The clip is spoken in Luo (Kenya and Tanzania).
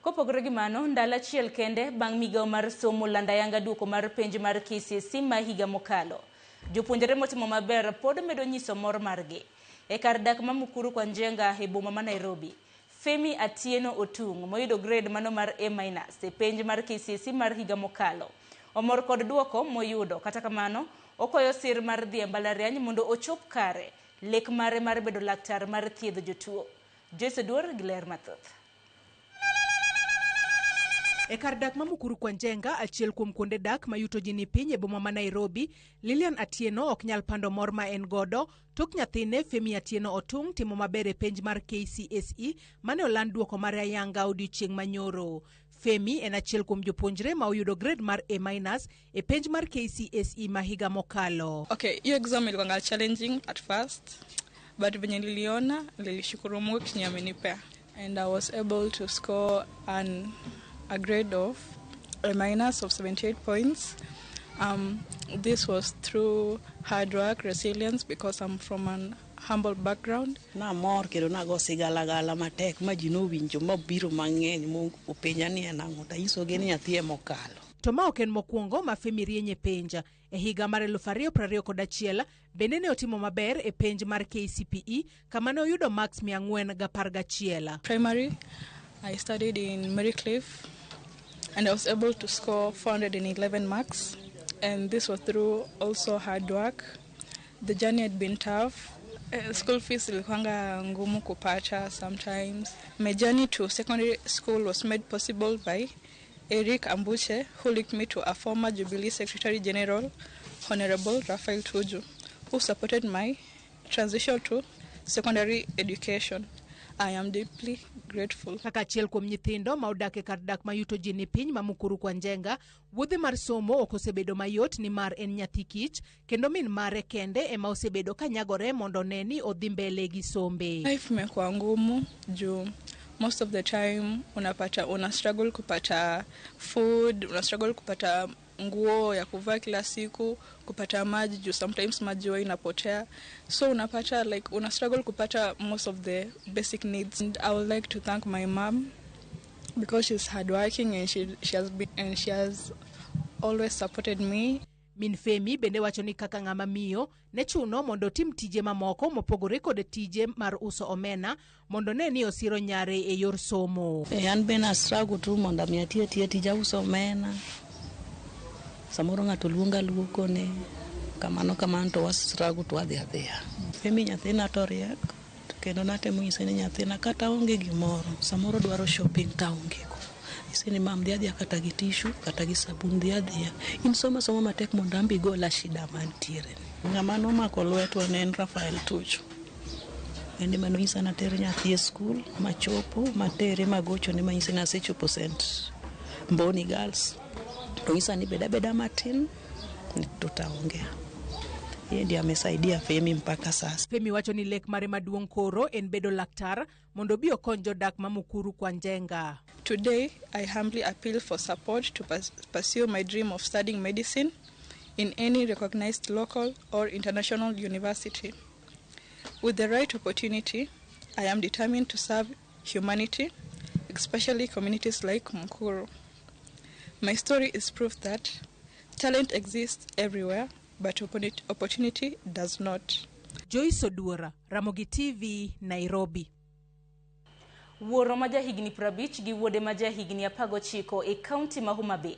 Kopogore gi mano, ndalo achiel kende bang' migao mar somo landayanga duoko mar penj mar KCSE ma higa mokalo. Jopuonjre motimo maber pod medo nyiso mor margi. E kar dak ma Mukuru kwa Njenga e boma ma Nairobi, Femi Atieno Otung moyudo grade mano mar A- e penj mar KCSE mar higa mokalo. Omor kod duoko moyudo, kata kamano okoyo sir mar dhi e mbalariany mondo ochop kare lek mare mar bedo laktar mar thiedho jotuo. Joyce Duor gi ler mathoth. E kar dak ma Mukuru kwa Njenga, achiel kuom kuonde dak ma yuto ji ni piny e boma ma Nairobi, Lilian Atieno ok nyal pando mor ma en godo tok nyathine Femi Atieno Otung timo maber e penj mar KCSE mane oland duoko mar ayanga odiochieng' manyoro. Femi en achiel kuom jopuonjre ma oyudo grade mar A- e penj mar KCSE ma higa mokalo. Okay, hiyo exam ilikuwa challenging at first, but venye niliona nilishukuru Mungu kenye amenipea, and I was able to score a grade of A- of 78 points. This was through hard work, resilience, because I'm from an humble background. Na mor kendo na go sigala matek ma ji no winjo mabiro mang'eny mo openja ni anang'o ta isoge ni nyathi mokalo. To ma ok en mokwongo ma Femi rienye penja. E higa mar 2021 bende ne otimo maber e penj mar KCPE kama ne oyudo marks 411. Primary, I studied in Mary Cliff, and I was able to score 411 marks, and this was through also hard work. The journey had been tough. School fees ilikuwanga ngumu kupata sometimes. My journey to secondary school was made possible by Eric Ambuche, who linked me to a former Jubilee Secretary General, Honorable Raphael Tuju, who supported my transition to secondary education. I am deeply grateful. Kaka achiel kuom nyithindo ma odak e kar dak ma yuto ji ni piny ma Mukuru kwa Njenga, wuodhe mar somo ok osebedo mayot ni mar en nyathi kich, kendo min mare kende ema osebedo kanyagore mondo ne ni odhi mbele gi sombe. Life imekuwa ngumu juu most of the time una struggle kupata food, una struggle kupata nguo ya kuvaa kila siku, kupata maji juu sometimes maji huwa inapotea. So unapata like una struggle kupata most of the basic needs. And I would like to thank my mom because she's hardworking and she has always supported me. Min Femi bende wacho ni kaka ng'ama miyo ne chuno mondo tim tije mamoko mopogore kod tije mar uso omena mondo ne ni osiro nyare e yor somo. An bena struggle tu mondo mi atie tija uso omena. Samoro ng'ato luonga luoko ne kamano to was struggle to adhiya. Femi nyathina to riek kendo natemo nyise ni nyathina kata onge gimoro samoro dwaro shopping taonge ko. Isini mam dia kata gi tissue kata gi sabun dia in soma matek mondo ambi gola shida mantiere. Ng'ama no mako lwetwa ne en Raphael Tuju. Ende mano isa na ter nyathi e school machopo matere magocho ne manyise na sechopo sent Mboni Girls. To isa ni beda matin tutaongea. Ndiye amesaidia Femi mpaka sasa. Femi wacho ni lek mare maduong' koro en bedo laktar mondo bi okony jodak ma Mukuru kwa Njenga. Today, I humbly appeal for support to pursue my dream of studying medicine in any recognized local or international university. With the right opportunity, I am determined to serve humanity, especially communities like Mukuru. My story is proof that talent exists everywhere, but opportunity does not. Joyce Duor, Ramogi TV, Nairobi. Wuoro ma jahigni 50 gi wuode ma jahigni 19 e kaunti ma Homa Bay